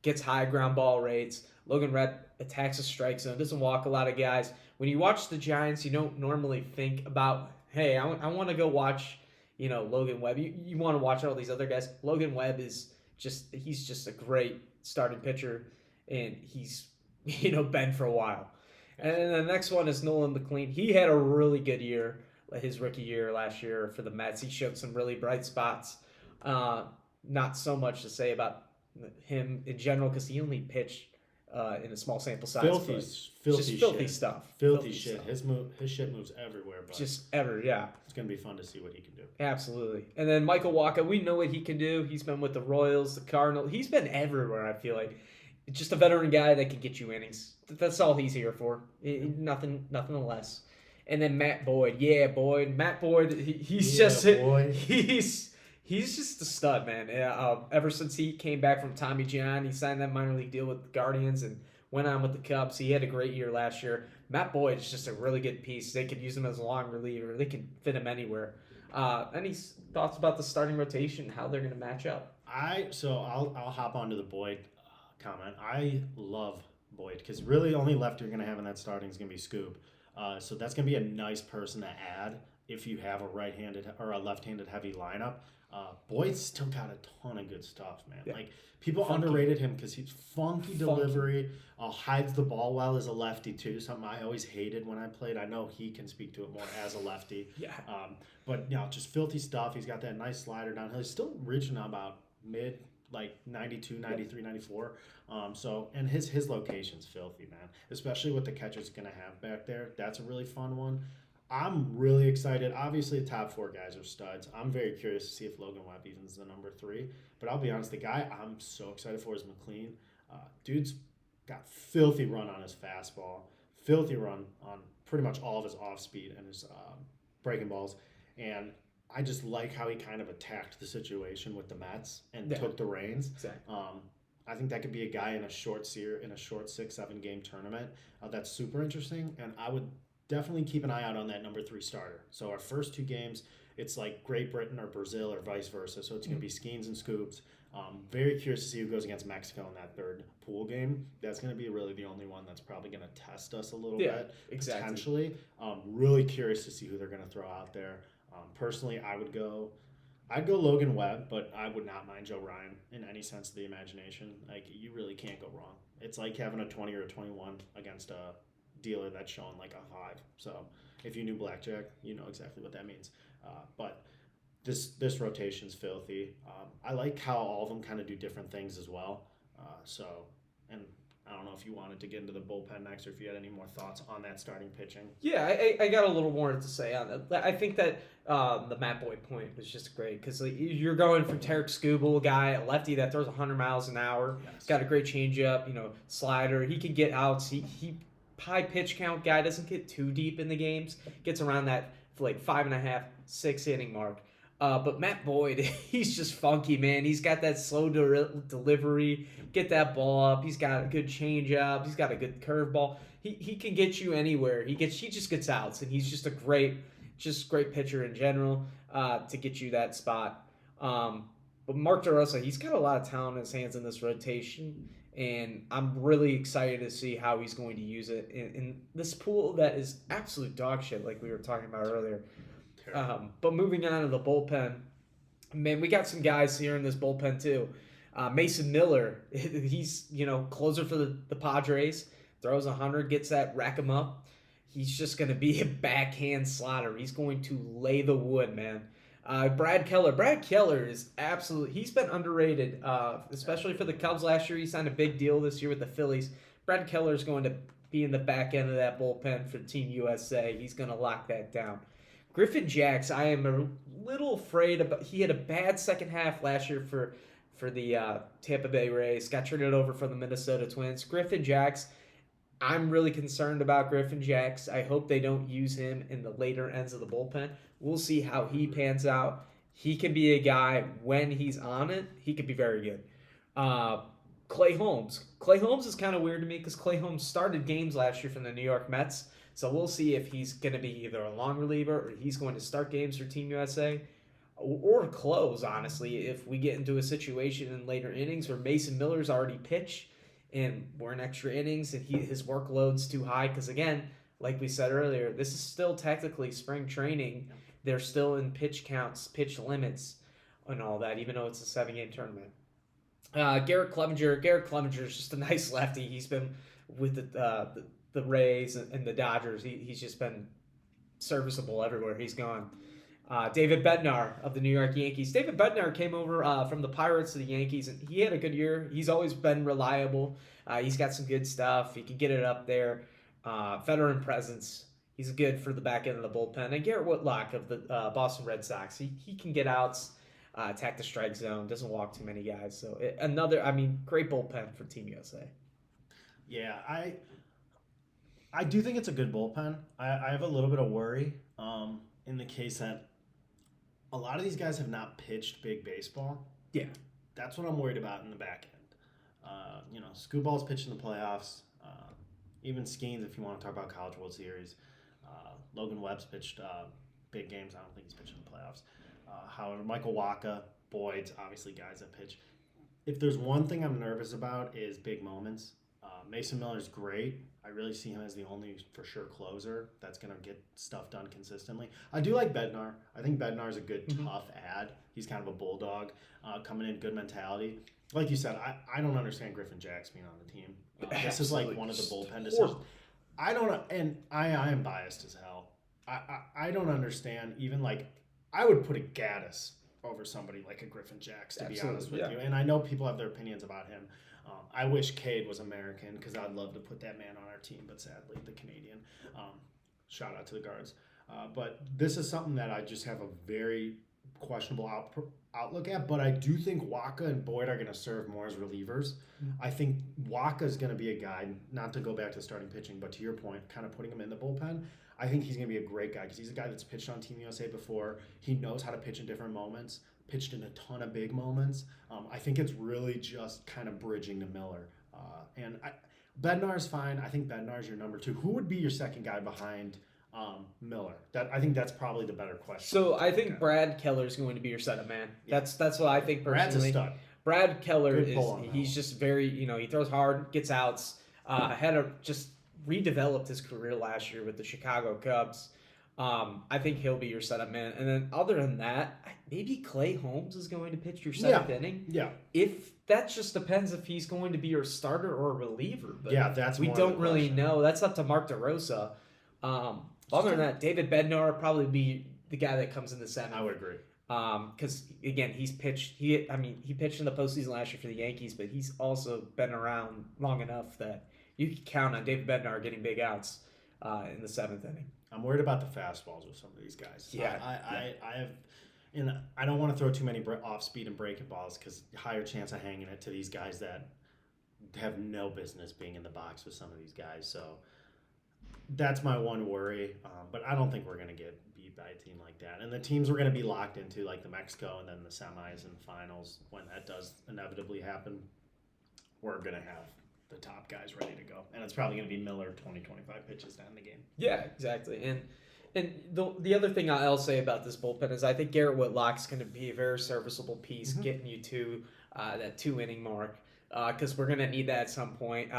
Gets high ground ball rates. Logan Webb attacks the strike zone, doesn't walk a lot of guys. When you watch the Giants, you don't normally think about, hey, I want to go watch, Logan Webb. You want to watch all these other guys. Logan Webb he's just a great starting pitcher, and he's, been for a while. And then the next one is Nolan McLean. He had a really good year, his rookie year last year for the Mets. He showed some really bright spots. Not so much to say about him in general, because he only pitched in a small sample size. Filthy stuff. Filthy shit. His shit moves everywhere. But just yeah. It's gonna be fun to see what he can do. Absolutely. And then Michael Wacha, we know what he can do. He's been with the Royals, the Cardinals. He's been everywhere. I feel like just a veteran guy that can get you innings. That's all he's here for. Nothing less. And then Matt Boyd. Yeah, Boyd. Matt Boyd. He's just a stud, man. Ever since he came back from Tommy John, he signed that minor league deal with the Guardians and went on with the Cubs. He had a great year last year. Matt Boyd is just a really good piece. They could use him as a long reliever. They could fit him anywhere. Any thoughts about the starting rotation, how they're going to match up? I'll hop onto the Boyd comment. I love Boyd because really only left you're going to have in that starting is going to be Scoop. So that's going to be a nice person to add if you have a right-handed or a left-handed heavy lineup. Boyd's still got a ton of good stuff, man. Yeah. Like people underrated him because he's funky delivery, hides the ball well as a lefty too. Something I always hated when I played. I know he can speak to it more as a lefty. Yeah. But just filthy stuff. He's got that nice slider downhill. He's still reaching about mid, like 92, 93, 94. And his location's filthy, man. Especially what the catcher's gonna have back there. That's a really fun one. I'm really excited. Obviously, the top 4 guys are studs. I'm very curious to see if Logan Webb even's the number 3. But I'll be honest, the guy I'm so excited for is McLean. Dude's got filthy run on his fastball, filthy run on pretty much all of his off-speed and his breaking balls. And I just like how he kind of attacked the situation with the Mets and took the reins. Exactly. I think that could be a guy in a short 6-7 game tournament. That's super interesting, and I would definitely keep an eye out on that number 3 starter. So our first 2 games, it's like Great Britain or Brazil or vice versa. So it's going to be Skeens and Scoops. Very curious to see who goes against Mexico in that third pool game. That's going to be really the only one that's probably going to test us a little bit, potentially. Really curious to see who they're going to throw out there. Personally, I'd go Logan Webb, but I would not mind Joe Ryan in any sense of the imagination. Like, you really can't go wrong. It's like having a 20 or a 21 against a dealer that's showing like a 5. So if you knew blackjack, you know exactly what that means. But this rotation's filthy. I like how all of them kind of do different things as well. And I don't know if you wanted to get into the bullpen next or if you had any more thoughts on that starting pitching. Yeah, I got a little more to say on that. I think that the Matt Boyd point was just great because like, you're going from Tarek Skubal, a guy, a lefty that throws 100 miles an hour. Yes. He's got a great changeup, slider. He can get outs. He high pitch count guy, doesn't get too deep in the games. Gets around that like 5.5, 6 inning mark. But Matt Boyd, he's just funky, man. He's got that slow delivery, get that ball up. He's got a good changeup. He's got a good curveball. He can get you anywhere. He just gets outs, and he's just a great pitcher in general to get you that spot. But Mark DeRosa, he's got a lot of talent in his hands in this rotation, and I'm really excited to see how he's going to use it in this pool that is absolute dog shit, like we were talking about earlier. But moving on to the bullpen, man, we got some guys here in this bullpen too. Mason Miller, he's closer for the Padres, throws 100, gets that, rack him up. He's just going to be a backhand slaughter. He's going to lay the wood, man. Brad Keller is he's been underrated, especially for the Cubs last year. He signed a big deal this year with the Phillies. Brad Keller is going to be in the back end of that bullpen for Team USA. He's going to lock that down. Griffin Jacks, I am a little afraid about. He had a bad second half last year for the Tampa Bay Rays. Got traded over for the Minnesota Twins. Griffin Jacks, I'm really concerned about Griffin Jacks. I hope they don't use him in the later ends of the bullpen. We'll see how he pans out. He can be a guy, when he's on it, he could be very good. Clay Holmes. Clay Holmes is kind of weird to me because Clay Holmes started games last year from the New York Mets. So we'll see if he's going to be either a long reliever or he's going to start games for Team USA or close, honestly, if we get into a situation in later innings where Mason Miller's already pitched and we're in extra innings and his workload's too high. Because, again, like we said earlier, this is still technically spring training. They're still in pitch counts, pitch limits, and all that, even though it's a 7-game tournament. Garrett Clevenger is just a nice lefty. He's been with the Rays and the Dodgers. He's just been serviceable everywhere he's gone. David Bednar of the New York Yankees. David Bednar came over from the Pirates to the Yankees, and he had a good year. He's always been reliable. He's got some good stuff. He can get it up there. Veteran presence. He's good for the back end of the bullpen. And Garrett Whitlock of the Boston Red Sox. He can get outs, attack the strike zone, doesn't walk too many guys. So great bullpen for Team USA. Yeah, I do think it's a good bullpen. I have a little bit of worry in the case that a lot of these guys have not pitched big baseball. Yeah. That's what I'm worried about in the back end. Scooball's pitched in the playoffs. Even Skeens, if you want to talk about College World Series. Logan Webb's pitched big games. I don't think he's pitched in the playoffs. However, Michael Wacha, Boyd's obviously guys that pitch. If there's one thing I'm nervous about is big moments. Mason Miller's great. I really see him as the only for sure closer that's going to get stuff done consistently. I do like Bednar. I think Bednar is a good, tough ad. He's kind of a bulldog coming in, good mentality. Like you said, I don't understand Griffin Jacks being on the team. This is like one of the bullpen decisions. I don't know, and I am biased as hell. I don't understand even like I would put a Gaddis over somebody like a Griffin Jacks, to be honest with you. And I know people have their opinions about him. I wish Cade was American because I'd love to put that man on our team, but sadly, the Canadian. Shout out to the guards. But this is something that I just have a very questionable outlook at. But I do think Wacha and Boyd are going to serve more as relievers. I think Waka is going to be a guy, not to go back to starting pitching, but to your point, kind of putting him in the bullpen. I think he's going to be a great guy because he's a guy that's pitched on Team USA before. He knows how to pitch in different moments. pitched in a ton of big moments. I think it's really just kind of bridging to Miller. Bednar's fine. I think Bednar's your number 2. Who would be your second guy behind Miller? I think that's probably the better question. So I think Brad Keller's going to be your setup man. Yeah. That's what I think personally. Brad's a stud. Brad Keller he's just very, he throws hard, gets outs. Just redeveloped his career last year with the Chicago Cubs. I think he'll be your setup man. And then other than that, maybe Clay Holmes is going to pitch your 7th inning. Yeah. If that just depends if he's going to be your starter or a reliever. But that's we don't really know. That's up to Mark DeRosa. Other than that, David Bednar would probably be the guy that comes in the 7th. I would agree. Because again, he pitched in the postseason last year for the Yankees, but he's also been around long enough that you can count on David Bednar getting big outs in the 7th inning. I'm worried about the fastballs with some of these guys. Yeah, I have, and I don't want to throw too many off speed and breaking balls because higher chance of hanging it to these guys that have no business being in the box with some of these guys. So that's my one worry. But I don't think we're going to get beat by a team like that. And the teams we're going to be locked into, like the Mexico and then the semis and finals, when that does inevitably happen, we're going to have the top guys ready to go. And it's probably going to be Miller 20-25 pitches to end the game. Yeah, exactly. And the other thing I'll say about this bullpen is I think Garrett Whitlock's going to be a very serviceable piece, getting you to that 2-inning mark, because we're going to need that at some point,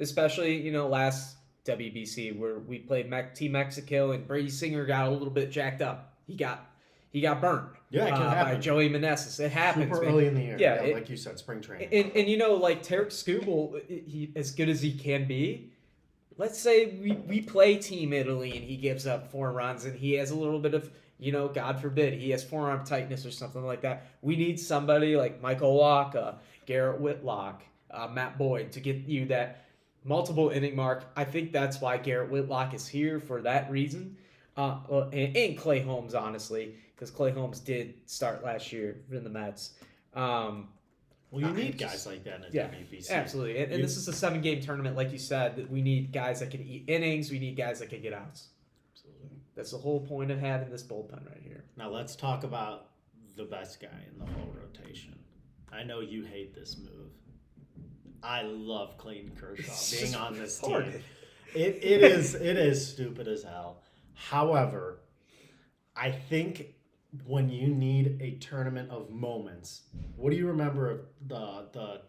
especially, last WBC where we played Team Mexico and Brady Singer got a little bit jacked up. He got burned by Joey Meneses. It happens. Super early in the year. Yeah, like you said, spring training. And like Tarek Skubal, he as good as he can be. Let's say we play Team Italy and he gives up 4 runs and he has a little bit of, God forbid, he has forearm tightness or something like that. We need somebody like Michael Wacha, Garrett Whitlock, Matt Boyd to get you that multiple inning mark. I think that's why Garrett Whitlock is here for that reason. And Clay Holmes, honestly, because Clay Holmes did start last year in the Mets. Well, you need guys like that in a WBC. Absolutely. And this is a 7-game tournament, like you said, that we need guys that can eat innings. We need guys that can get outs. Absolutely. That's the whole point of having this bullpen right here. Now let's talk about the best guy in the whole rotation. I know you hate this move. I love Clayton Kershaw being on this team. It is stupid as hell. However, I think when you need a tournament of moments, what do you remember of the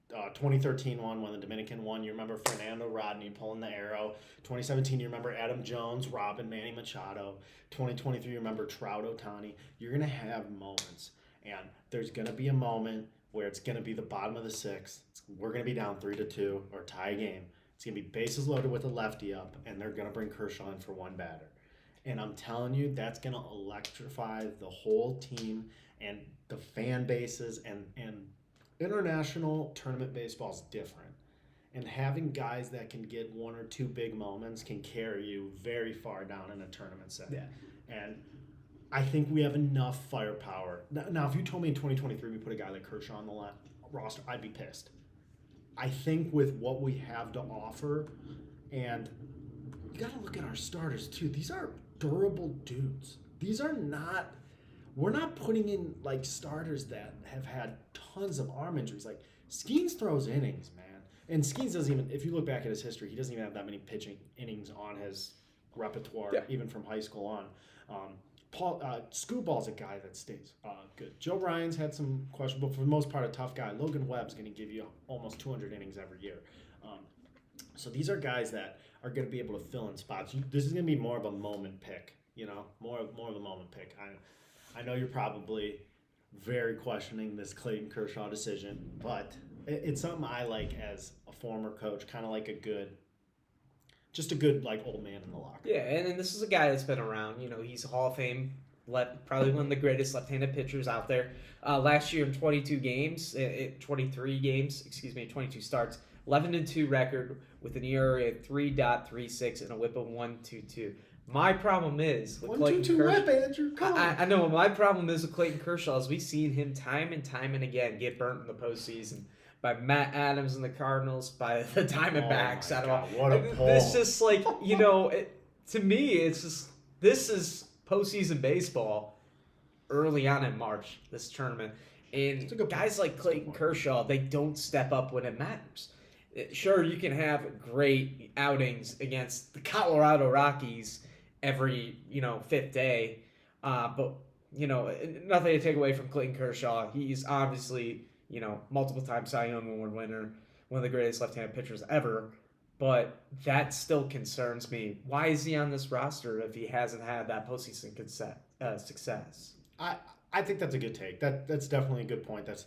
2013 one when the Dominican won? You remember Fernando Rodney pulling the arrow. 2017, you remember Adam Jones, Robin, Manny Machado. 2023, you remember Trout, Ohtani. You're going to have moments, and there's going to be a moment where it's going to be the bottom of the 6th. We're going to be down 3-2 or tie a game. It's going to be bases loaded with a lefty up, and they're going to bring Kershaw in for one batter. And I'm telling you, that's going to electrify the whole team and the fan bases. And international tournament baseball is different. And having guys that can get 1 or 2 big moments can carry you very far down in a tournament setting. Yeah. And I think we have enough firepower. Now, if you told me in 2023 we put a guy like Kershaw on the roster, I'd be pissed. I think with what we have to offer, and you got to look at our starters too. These are durable dudes. These are not, we're not putting in like starters that have had tons of arm injuries. Like Skeens throws innings, man. And Skeens doesn't even, if you look back at his history, he doesn't even have that many pitching innings on his repertoire, even from high school on. Scootball's a guy that stays good. Joe Ryan's had some questionable, but for the most part, a tough guy. Logan Webb's going to give you almost 200 innings every year. So these are guys that are going to be able to fill in spots. This is going to be more of a moment pick, more of a moment pick. I know you're probably very questioning this Clayton Kershaw decision, but it's something I like as a former coach, kind of like a good like old man in the locker. Yeah, and this is a guy that's been around. He's a Hall of Fame, probably one of the greatest left-handed pitchers out there. Last year in 22 starts, 11-2 record with an ERA of 3.36 and a WHIP of 1.22. My problem is with Clayton Kershaw. WHIP, Andrew. Come on. I know. My problem is with Clayton Kershaw is we've seen him time and time and again get burnt in the postseason. By Matt Adams and the Cardinals, by the Diamondbacks. What a pull. This just like, to me, it's just, this is postseason baseball. early on in March, this tournament. And guys like Clayton Kershaw, they don't step up when it matters. Sure, you can have great outings against the Colorado Rockies every, fifth day. But, nothing to take away from Clayton Kershaw. He's obviously, multiple-time Cy Young Award winner, one of the greatest left-handed pitchers ever. But that still concerns me. Why is he on this roster if he hasn't had that postseason success? I think that's a good take. That's definitely a good point. That's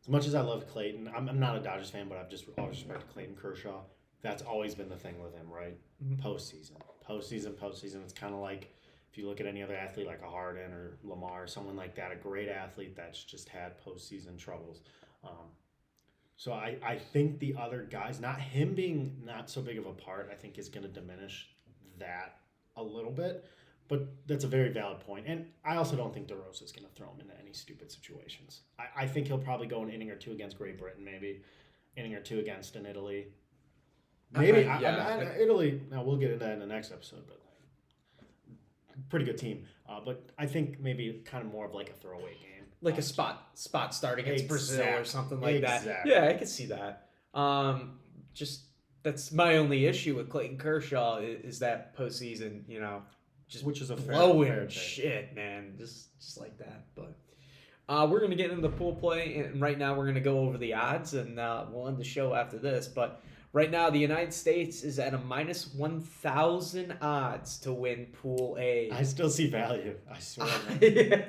as much as I love Clayton. I'm not a Dodgers fan, but I've just always respected Clayton Kershaw. That's always been the thing with him, right? Mm-hmm. Postseason. It's kind of like if you look at any other athlete like a Harden or Lamar, someone like that, a great athlete that's just had postseason troubles. So I think the other guys, not him being not so big of a part, I think is going to diminish that a little bit. But that's a very valid point. And I also don't think DeRosa is going to throw him into any stupid situations. I think he'll probably go an inning or two against Great Britain, maybe. Inning or two against an Italy. Maybe. Italy, now we'll get into that in the next episode, but pretty good team. But I think maybe kind of more of like a throwaway game. Like a spot start against Brazil or something like that. Yeah, I could see that. Just that's my only issue with Clayton Kershaw is that postseason, just which is a fair shit, man, just like that. But we're gonna get into the pool play, and right now we're gonna go over the odds, and we'll end the show after this. But right now, the United States is at a minus 1,000 odds to win Pool A. I still see value. I swear.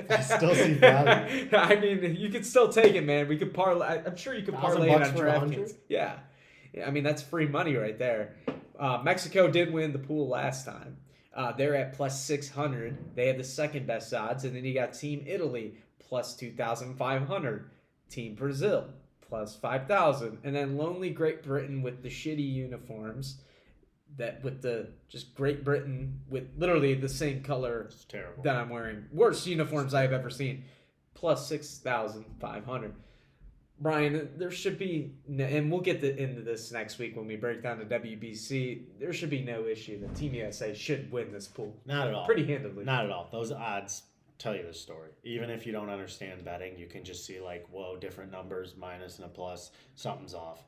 I still see value. I mean, you could still take it, man. We could parlay. I'm sure you could parlay it on DraftKings. Yeah. I mean, that's free money right there. Mexico did win the pool last time. They're at plus 600. They have the second best odds. And then you got Team Italy plus 2,500. Team Brazil plus 5,000. And then Lonely Great Britain with the shitty uniforms. That with the just Great Britain with literally the same color that I'm wearing. Worst uniforms I've ever seen. Plus 6,500. Brian, there should be, and we'll get into this next week when we break down the WBC, there should be no issue that Team USA should win this pool. Not at all. Pretty handily. Not at all. Those odds tell you the story. Even if you don't understand betting, you can just see like, whoa, different numbers, minus and a plus, something's off.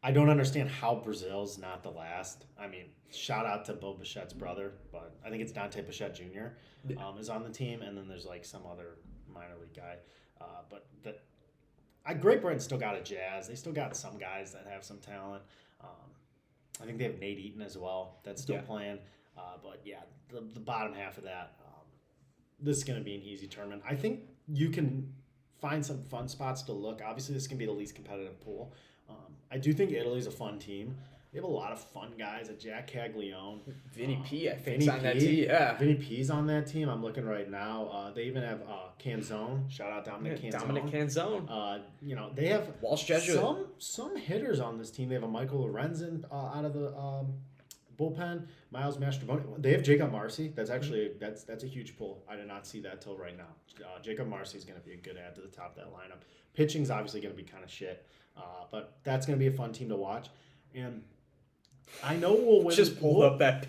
I don't understand how Brazil's not the last. I mean, shout out to Bo Bichette's brother, but I think it's Dante Bichette Jr. Is on the team, and then there's like some other minor league guy. Great Britain still got a Jazz. They still got some guys that have some talent. I think they have Nate Eaton as well that's still playing. But yeah, the bottom half of that, this is going to be an easy tournament. I think you can find some fun spots to look. Obviously, this is going to be the least competitive pool. I do think Italy's a fun team. They have a lot of fun guys. Jack Caglione. Vinny P, I think, is on that team. Yeah. Vinny P's on that team. I'm looking right now. They even have Canzone. Shout out Dominic Canzone. Dominic Canzone. They have Walsh Jesuit. Some hitters on this team. They have a Michael Lorenzen out of the bullpen. Miles Mastrobuoni. They have Jacob Marcy. That's actually that's a huge pull. I did not see that till right now. Jacob Marcy is going to be a good add to the top of that lineup. Pitching's obviously going to be kind of shit, but that's going to be a fun team to watch. And I know we'll win. Just pulled up that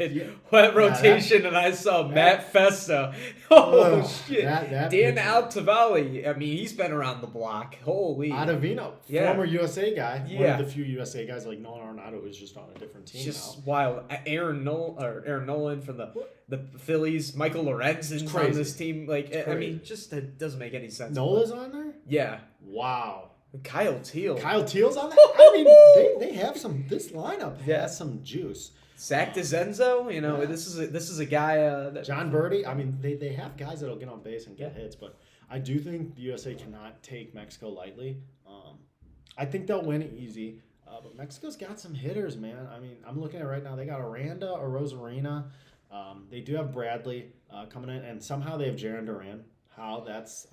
rotation, and I saw Matt Festa. Oh, shit. Dan Altavali. I mean, he's been around the block. Holy. Ottavino, former USA guy. One of the few USA guys like Nolan Arenado is just on a different team just now. Wild. Aaron Nolan from the Phillies. Michael Lorenzen's on this team. I mean, just it doesn't make any sense. Nola's on there? Yeah. Wow. Kyle Teal. Kyle Teal's on that? I mean, they have some. This lineup has some juice. Zach DeZenzo, this is a guy. John Birdie. I mean, they have guys that'll get on base and get hits, but I do think the USA cannot take Mexico lightly. I think they'll win it easy, but Mexico's got some hitters, man. I mean, I'm looking at it right now. They got Aranda or Rosarina. They do have Bradley coming in, and somehow they have Jaron Duran. How that's.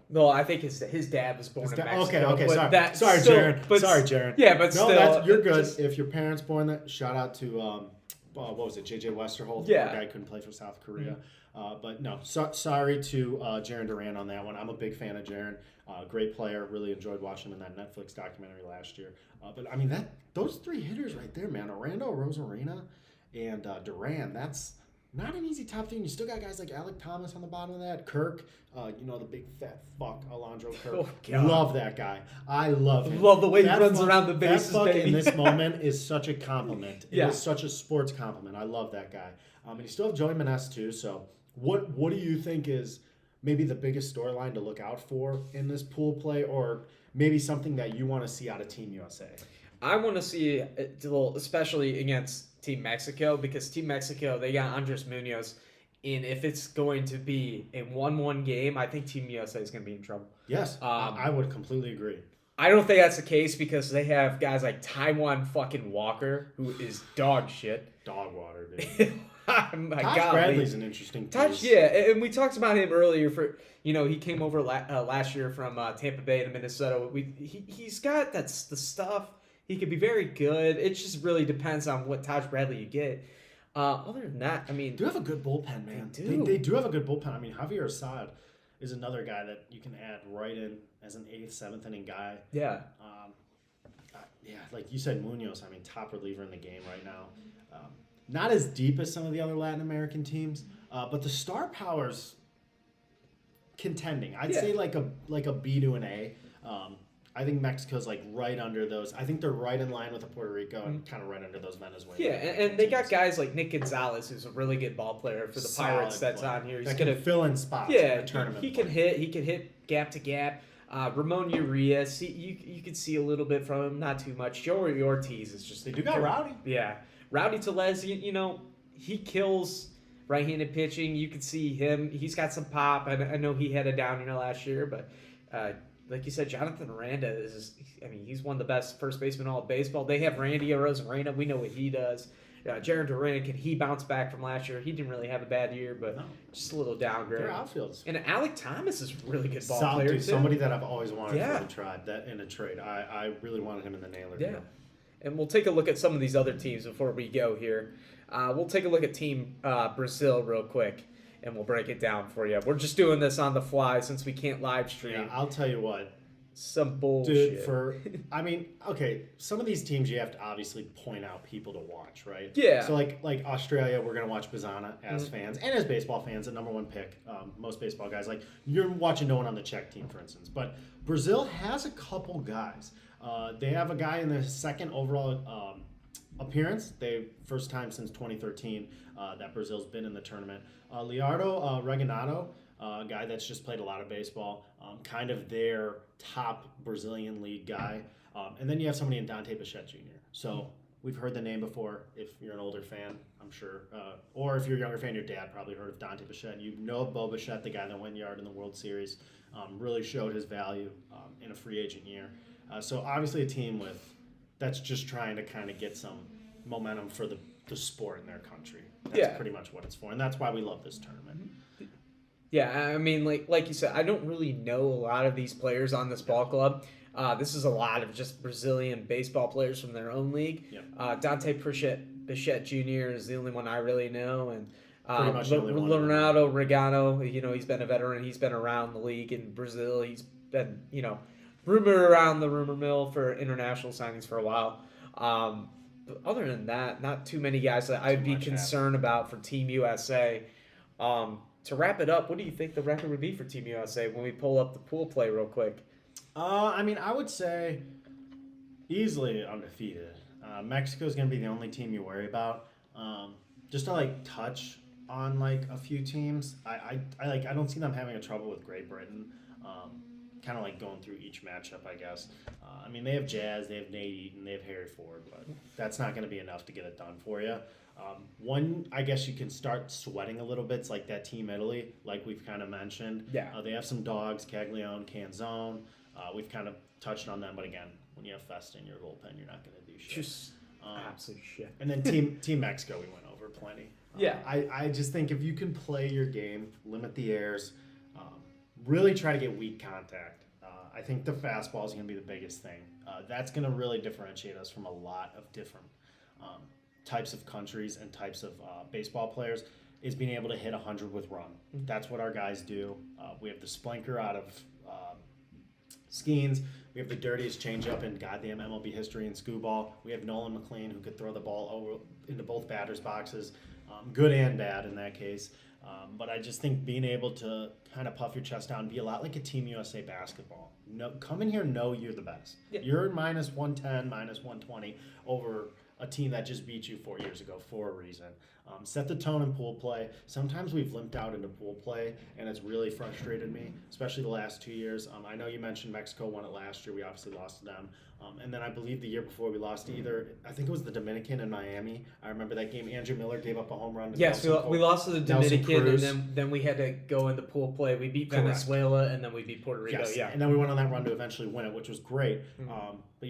No, I think his dad was born in Mexico. Okay, sorry, Jaron. Yeah, but still. You're good. If your parents born there, shout out to, what was it, J.J. Westerholt. Yeah. The guy couldn't play for South Korea. But no, sorry to Jaron Duran on that one. I'm a big fan of Jaron. Great player. Really enjoyed watching him in that Netflix documentary last year. But, I mean, those three hitters right there, man. Orlando, Rosarina, and Duran, not an easy top 3. And you still got guys like Alec Thomas on the bottom of that. Kirk, the big fat fuck, Alondro Kirk. Oh, God. Love that guy. I love him. Love the way That he runs fuck- around the bases, That fuck baby. in this moment is such a compliment. Yeah. It is such a sports compliment. I love that guy. And you still have Joey Menes too. So what do you think is maybe the biggest storyline to look out for in this pool play, or maybe something that you want to see out of Team USA? I want to see it, especially against Team Mexico, because Team Mexico, they got Andres Munoz. And if it's going to be a 1-1 game, I think Team USA is going to be in trouble. Yes, I would completely agree. I don't think that's the case because they have guys like Taiwan fucking Walker, who is dog shit. Dog water, baby. My Tosh God, Bradley's an interesting piece. and we talked about him earlier. He came over last year from Tampa Bay to Minnesota. He's got the stuff. He could be very good. It just really depends on what Tosh Bradley you get. Other than that, I mean, They do have a good bullpen, man. They do have a good bullpen. I mean, Javier Assad is another guy that you can add right in as an 8th, 7th inning guy. Yeah. Like you said, Munoz, I mean, top reliever in the game right now. Not as deep as some of the other Latin American teams, but the star power's contending. I'd say like a B to an A. I think Mexico's like right under those. I think they're right in line with the Puerto Rico and kind of right under those Venezuela. Yeah, and they got guys like Nick Gonzalez, who's a really good ball player for the Pirates. That's on here. He's that gonna can fill in spots. Yeah, in the tournament. he can hit. He can hit gap to gap. Ramon Urias, you could see a little bit from him, not too much. Joey Ortiz is just They do got Rowdy. Yeah, Rowdy Tellez, he kills right-handed pitching. You could see him. He's got some pop. I know he had a down year last year, but like you said, Jonathan Aranda he's one of the best first basemen in all of baseball. They have Randy Arozarena. We know what he does. Jaron Duran, can he bounce back from last year? He didn't really have a bad year, but just a little downgrade. Their outfields. And Alec Thomas is a really good ball Solid, player, dude, too. somebody that I've always wanted Yeah. for the tribe that in a trade. I really wanted him in the Naylor Yeah. deal. And we'll take a look at some of these other teams before we go here. We'll take a look at Team Brazil real quick, and we'll break it down for you. We're just doing this on the fly since we can't live stream. Yeah, I'll tell you what. Some bullshit. Dude, some of these teams you have to obviously point out people to watch, right? Yeah. So like Australia, we're gonna watch Bazana as fans and as baseball fans, the number one pick. Most baseball guys, like you're watching no one on the Czech team, for instance. But Brazil has a couple guys. They have a guy in the second overall appearance. First time since 2013 that Brazil's been in the tournament. Leonardo Reginado. A guy that's just played a lot of baseball, kind of their top Brazilian league guy. And then you have somebody in Dante Bichette Jr. So we've heard the name before. If you're an older fan, I'm sure. Or if you're a younger fan, your dad probably heard of Dante Bichette. You know Bo Bichette, the guy that went yard in the World Series, really showed his value in a free agent year. So obviously a team that's just trying to kind of get some momentum for the sport in their country. That's pretty much what it's for. And that's why we love this tournament. Yeah, I mean, like you said, I don't really know a lot of these players on this ball club. This is a lot of just Brazilian baseball players from their own league. Yep. Dante Bichette Jr. is the only one I really know, and Pretty much the only one. Leonardo Regano, he's been a veteran. He's been around the league in Brazil. He's been, rumored around the rumor mill for international signings for a while. But other than that, not too many guys that I'd be concerned about for Team USA. To wrap it up, what do you think the record would be for Team USA when we pull up the pool play real quick? I would say easily undefeated. Mexico's going to be the only team you worry about. Just to touch on a few teams, I don't see them having a trouble with Great Britain. Kind of going through each matchup, I guess. They have Jazz, they have Nate Eaton, they have Harry Ford, but that's not going to be enough to get it done for you. One, I guess you can start sweating a little bit. It's like that Team Italy, like we've kind of mentioned. Yeah. They have some dogs, Caglione, Canzone. We've kind of touched on them, but again, when you have Festa in your bullpen, you're not going to do shit. Just absolute shit. And then Team Mexico, we went over plenty. Yeah. I just think if you can play your game, limit the errors, really try to get weak contact. I think the fastball is going to be the biggest thing. That's going to really differentiate us from a lot of different types of countries and types of baseball players, is being able to hit 100 with run. That's what our guys do. We have the Splinker out of Skeens. We have the dirtiest changeup in goddamn MLB history in Skewball. We have Nolan McLean, who could throw the ball over into both batters' boxes. good and bad in that case. But I just think being able to kind of puff your chest down, be a lot like a Team USA basketball. No, come in here, know you're the best. Yeah. You're minus 110, minus 120 over a team that just beat you 4 years ago for a reason. Set the tone in pool play. Sometimes we've limped out into pool play, and it's really frustrated me, especially the last 2 years. I know you mentioned Mexico won it last year. We obviously lost to them. And then I believe the year before we lost to I think it was the Dominican in Miami. I remember that game. Andrew Miller gave up a home run to Yes, we lost to the Dominican, Cruz. and then we had to go into pool play. We beat Venezuela, and then we beat Puerto Rico. Yes. Yeah, And then we went on that run to eventually win it, which was great. But,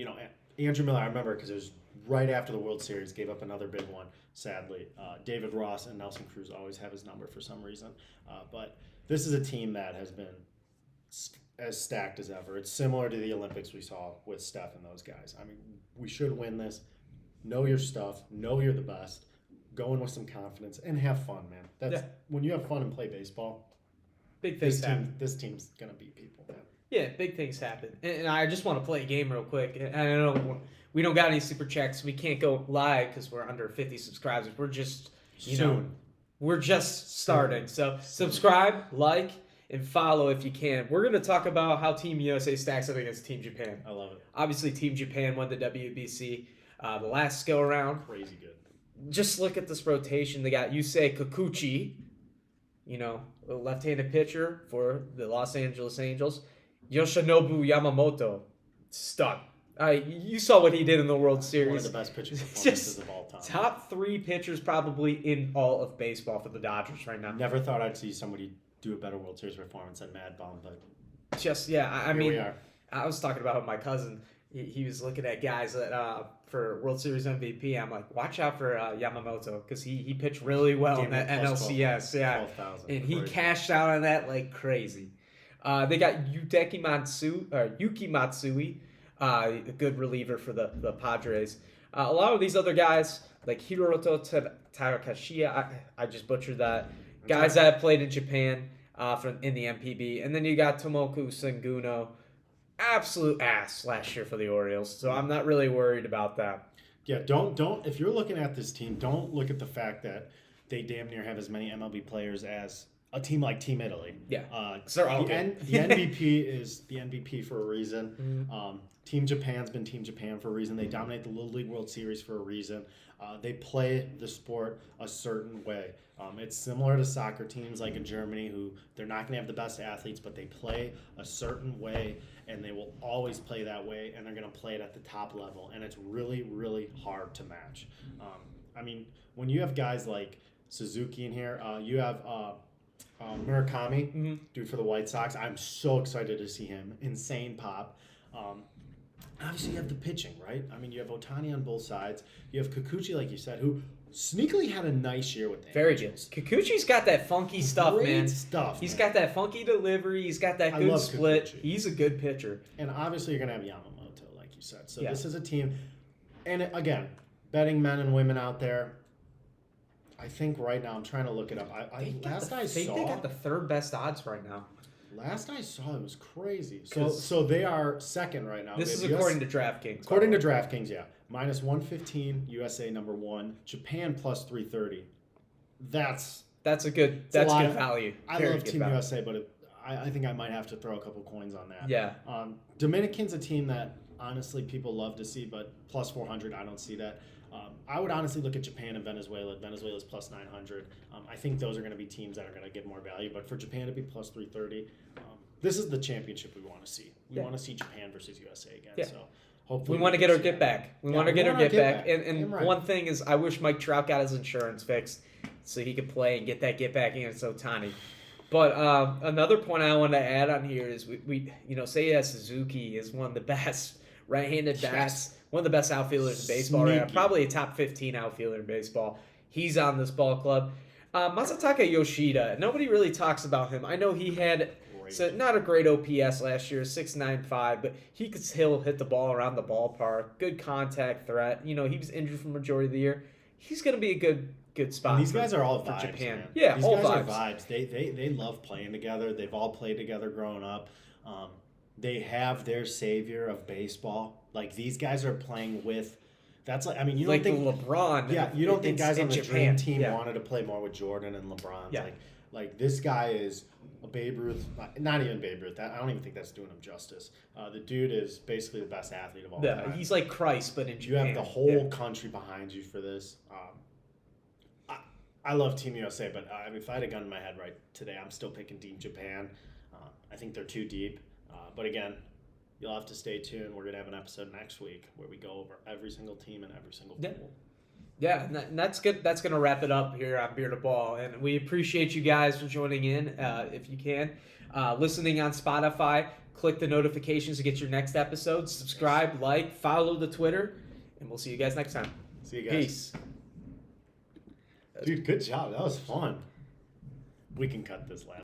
Andrew Miller, I remember because it was right after the World Series, gave up another big one, sadly. David Ross and Nelson Cruz always have his number for some reason. But this is a team that has been as stacked as ever. It's similar to the Olympics we saw with Steph and those guys. I mean, we should win this. Know your stuff. Know you're the best. Go in with some confidence and have fun, man. When you have fun and play baseball, big things happen. This team's going to beat people, man. Yeah, big things happen. And I just want to play a game real quick. And I know we don't got any super checks. We can't go live because we're under 50 subscribers. We're just, we're just starting. So subscribe, like, and follow if you can. We're going to talk about how Team USA stacks up against Team Japan. I love it. Obviously, Team Japan won the WBC the last go around. Crazy good. Just look at this rotation. They got Yusei Kikuchi, a left-handed pitcher for the Los Angeles Angels. Yoshinobu Yamamoto, stud. You saw what he did in the World Series. One of the best pitching performances of all time. Top 3 pitchers probably in all of baseball for the Dodgers right now. Never thought I'd see somebody do a better World Series performance than Mad Bum, but I mean, we are. I was talking about with my cousin. He was looking at guys that for World Series MVP. I'm like, watch out for Yamamoto because he pitched really well in that NLCS. 12,000. And he cashed out on that like crazy. They got Yuki Matsui, a good reliever for the Padres. A lot of these other guys, like Hiroto Takashi, I just butchered that. Guys that played in Japan in the MPB. And then you got Tomoku Senguno, absolute ass last year for the Orioles. So I'm not really worried about that. Yeah, don't if you're looking at this team, don't look at the fact that they damn near have as many MLB players as a team like Team Italy. Yeah, they're all good. The MVP is the MVP for a reason. Team Japan's been Team Japan for a reason. They dominate the Little League World Series for a reason. They play the sport a certain way. It's similar to soccer teams like in Germany, who they're not going to have the best athletes, but they play a certain way, and they will always play that way, and they're going to play it at the top level, and it's really, really hard to match. I mean, when you have guys like Suzuki in here, you have Murakami, dude for the White Sox. I'm so excited to see him. Insane pop. Obviously, you have the pitching, right? I mean, you have Ohtani on both sides. You have Kikuchi, like you said, who sneakily had a nice year with the Very Angels. good. Kikuchi's got that funky stuff, man. He's got that funky delivery. He's got that good split. Kikuchi. He's a good pitcher. And obviously, you're going to have Yamamoto, like you said. So this is a team. And again, betting men and women out there, I think right now, I'm trying to look it up. I think they got the third best odds right now. Last I saw, it was crazy. So they are second right now. This is according to DraftKings. According to DraftKings, yeah. Minus 115, USA number 1. Japan plus 330. That's good value. I love Team USA, but I think I might have to throw a couple coins on that. Yeah. Dominican's a team that honestly people love to see, but plus 400, I don't see that. I would honestly look at Japan and Venezuela. Venezuela's plus 900. I think those are going to be teams that are going to give more value. But for Japan to be plus 330, this is the championship we want to see. We want to see Japan versus USA again. Yeah. So hopefully we want to get our get back. We want to get our get back. And one thing is, I wish Mike Trout got his insurance fixed so he could play and get that get back against Ohtani. But another point I want to add on here is we Seiya Suzuki is one of the best right-handed bats. One of the best outfielders in baseball right now. Probably a top 15 outfielder in baseball. He's on this ball club. Masataka Yoshida. Nobody really talks about him. I know he had not a great OPS last year, 6.95, but he could still hit the ball around the ballpark. Good contact threat. He was injured for the majority of the year. He's going to be a good spot. And these guys are all for vibes, Japan. Man. Yeah, these all guys vibes. Are vibes. They love playing together. They've all played together growing up. They have their savior of baseball. Like, these guys are playing with That's like, I mean, you like don't think the LeBron. Yeah, you don't think guys on the Japan. dream team Yeah. wanted to play more with Jordan and LeBron. Yeah. Like this guy is a Babe Ruth, not even Babe Ruth. I don't even think that's doing him justice. The dude is basically the best athlete of all time. He's like Christ, but in You Japan. have the whole country behind you for this. I love Team USA, but I mean, if I had a gun in my head right today, I'm still picking Team Japan. I think they're too deep. But again, you'll have to stay tuned. We're going to have an episode next week where we go over every single team and every single pool. Yeah, and that's good. That's going to wrap it up here on Beer to Ball. And we appreciate you guys for joining in, if you can. Listening on Spotify, click the notifications to get your next episode. Subscribe, like, follow the Twitter, and we'll see you guys next time. See you guys. Peace. Dude, good job. That was fun. We can cut this last.